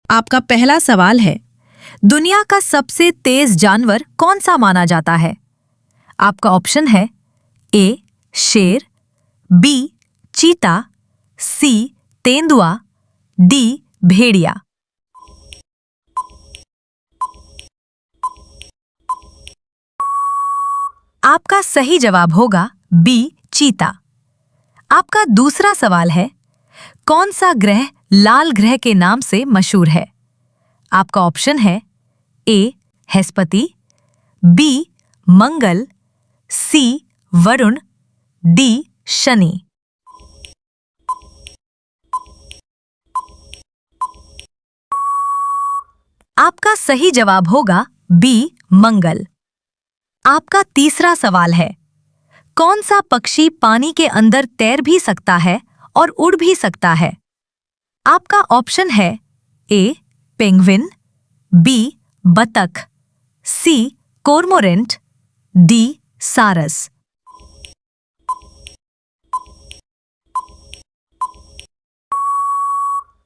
आपका पहला सवाल है, दुनिया का सबसे तेज जानवर कौन सा माना जाता है? आपका ऑप्शन है ए शेर, बी चीता, सी तेंदुआ, डी भेड़िया। आपका सही जवाब होगा बी चीता। आपका दूसरा सवाल है, कौन सा ग्रह लाल ग्रह के नाम से मशहूर है? आपका ऑप्शन है ए बृहस्पति, बी मंगल, सी वरुण, डी शनि। आपका सही जवाब होगा बी मंगल। आपका तीसरा सवाल है, कौन सा पक्षी पानी के अंदर तैर भी सकता है और उड़ भी सकता है? आपका ऑप्शन है ए पेंगुइन, बी बतख, सी कोरमोरेंट, डी सारस।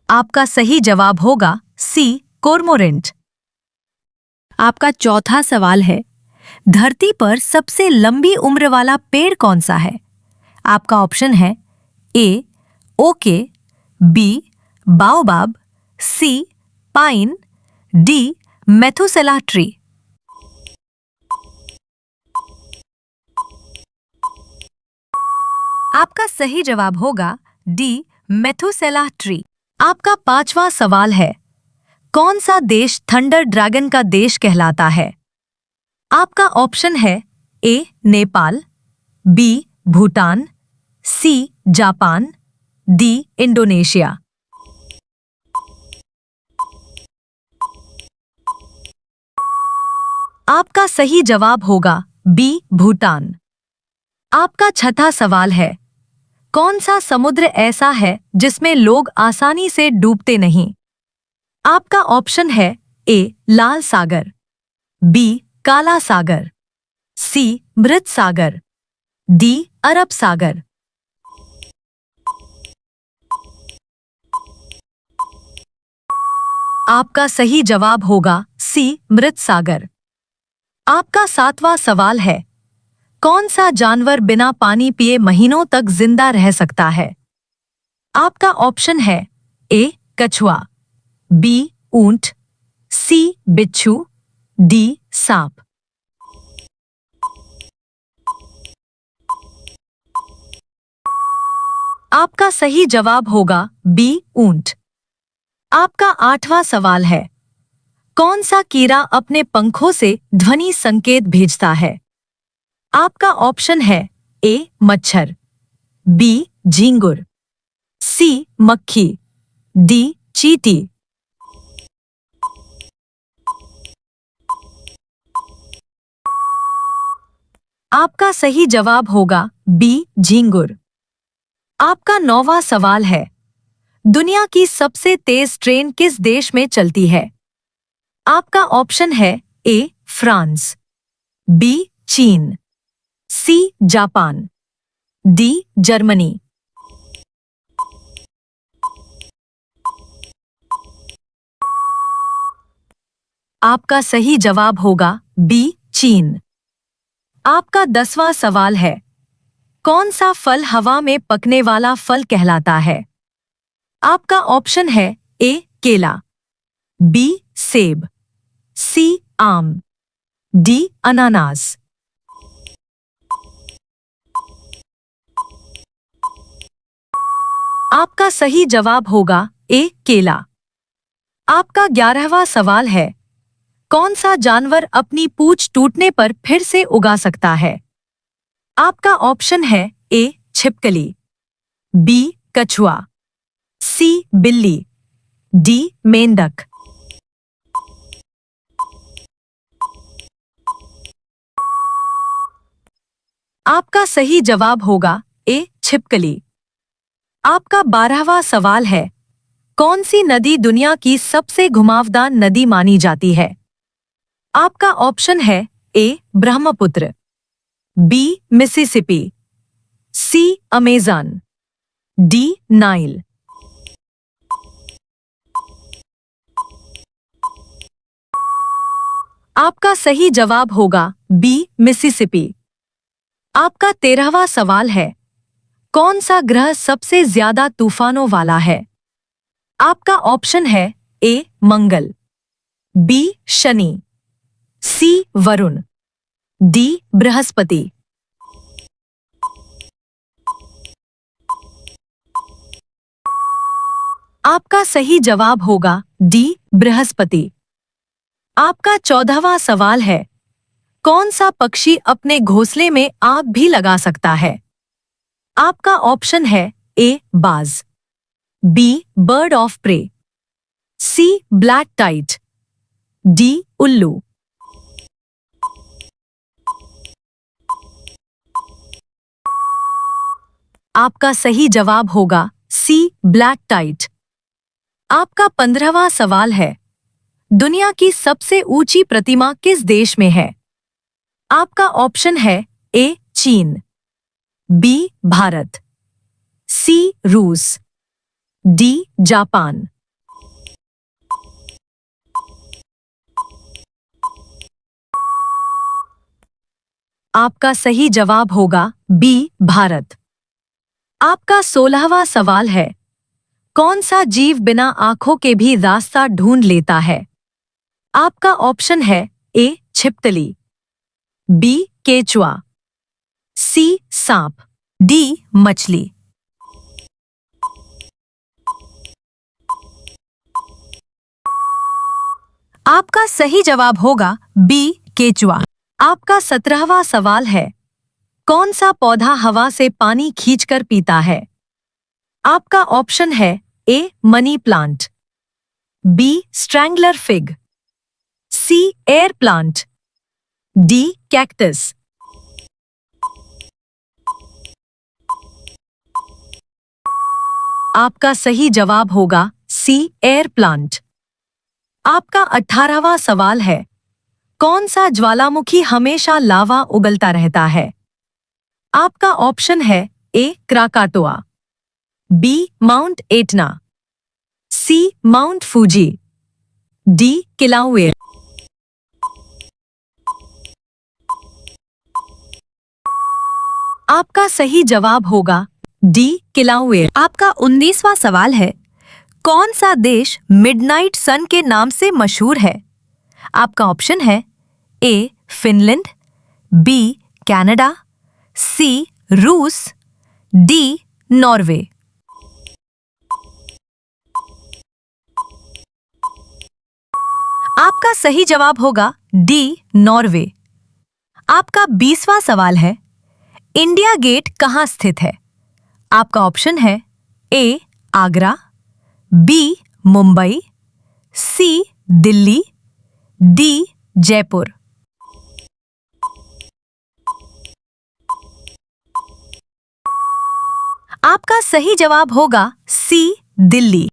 आपका सही जवाब होगा सी कोरमोरेंट। आपका चौथा सवाल है, धरती पर सबसे लंबी उम्र वाला पेड़ कौन सा है? आपका ऑप्शन है ए ओके, बी बाओबाब, सी पाइन, डी मेथुसेला ट्री। आपका सही जवाब होगा डी मेथुसेला ट्री। आपका पांचवा सवाल है, कौन सा देश थंडर ड्रैगन का देश कहलाता है? आपका ऑप्शन है A Nepal, B Bhutan, C Japan, D Indonesia. आपका सही जवाब होगा बी भूटान। आपका छठा सवाल है, कौन सा समुद्र ऐसा है जिसमें लोग आसानी से डूबते नहीं? आपका ऑप्शन है ए लाल सागर, बी काला सागर, सी मृत सागर, डी अरब सागर। आपका सही जवाब होगा सी मृत सागर। आपका सातवां सवाल है, कौन सा जानवर बिना पानी पिए महीनों तक जिंदा रह सकता है? आपका ऑप्शन है ए कछुआ, बी ऊंट, सी बिच्छू, डी सांप। आपका सही जवाब होगा बी ऊंट। आपका आठवां सवाल है, कौन सा कीड़ा अपने पंखों से ध्वनि संकेत भेजता है? आपका ऑप्शन है ए मच्छर, बी झींगुर, सी मक्खी, डी चींटी। आपका सही जवाब होगा बी झींगुर। आपका नौवां सवाल है, दुनिया की सबसे तेज ट्रेन किस देश में चलती है? आपका ऑप्शन है ए फ्रांस, बी चीन, सी जापान, डी जर्मनी। आपका सही जवाब होगा बी चीन। आपका 10वां सवाल है, कौन सा फल हवा में पकने वाला फल कहलाता है? आपका ऑप्शन है ए केला, बी सेब, सी आम, डी अनानास। आपका सही जवाब होगा ए केला। आपका 11वां सवाल है, कौन सा जानवर अपनी पूंछ टूटने पर फिर से उगा सकता है? आपका ऑप्शन है ए छिपकली, बी कछुआ, सी बिल्ली, डी मेंढक। आपका सही जवाब होगा ए छिपकली। आपका 12वां सवाल है, कौन सी नदी दुनिया की सबसे घुमावदार नदी मानी जाती है? आपका ऑप्शन है ए ब्रह्मपुत्र, बी मिसिसिपी, सी अमेज़न, डी नाइल। आपका सही जवाब होगा बी मिसिसिपी। आपका 13वां सवाल है, कौन सा ग्रह सबसे ज्यादा तूफानों वाला है? आपका ऑप्शन है ए मंगल, बी शनि, सी वरुण, डी बृहस्पति। आपका सही जवाब होगा डी बृहस्पति। आपका 14वां सवाल है, कौन सा पक्षी अपने घोंसले में आग भी लगा सकता है? आपका ऑप्शन है ए बाज, B bird of prey, C black kite, D उल्लू। आपका सही जवाब होगा सी ब्लैक टाइट। आपका 15वां सवाल है, दुनिया की सबसे ऊंची प्रतिमा किस देश में है? आपका ऑप्शन है ए चीन, बी भारत, सी रूस, डी जापान। आपका सही जवाब होगा बी भारत। आपका 16वां सवाल है, कौन सा जीव बिना आंखों के भी रास्ता ढूंढ लेता है? आपका ऑप्शन है ए छिपकली, बी केचुआ, सी सांप, डी मछली। आपका सही जवाब होगा बी केचुआ। आपका 17वां सवाल है, कौन सा पौधा हवा से पानी खींचकर पीता है? आपका ऑप्शन है A money plant, B strangler fig, C air plant, D cactus. आपका सही जवाब होगा सी एयर प्लांट। आपका 18वां सवाल है, कौन सा ज्वालामुखी हमेशा लावा उगलता रहता है? आपका ऑप्शन है ए क्राकाटोआ, बी माउंट एटना, सी माउंट फूजी, डी किलाउएर। आपका सही जवाब होगा डी किलाउएर। आपका 19वां सवाल है, कौन सा देश मिडनाइट सन के नाम से मशहूर है? आपका ऑप्शन है ए फिनलैंड, बी कनाडा, सी रूस, डी नॉर्वे। आपका सही जवाब होगा डी नॉर्वे। आपका 20वां सवाल है, इंडिया गेट कहाँ स्थित है? आपका ऑप्शन है ए आगरा, बी मुंबई, सी दिल्ली, डी जयपुर। आपका सही जवाब होगा सी दिल्ली।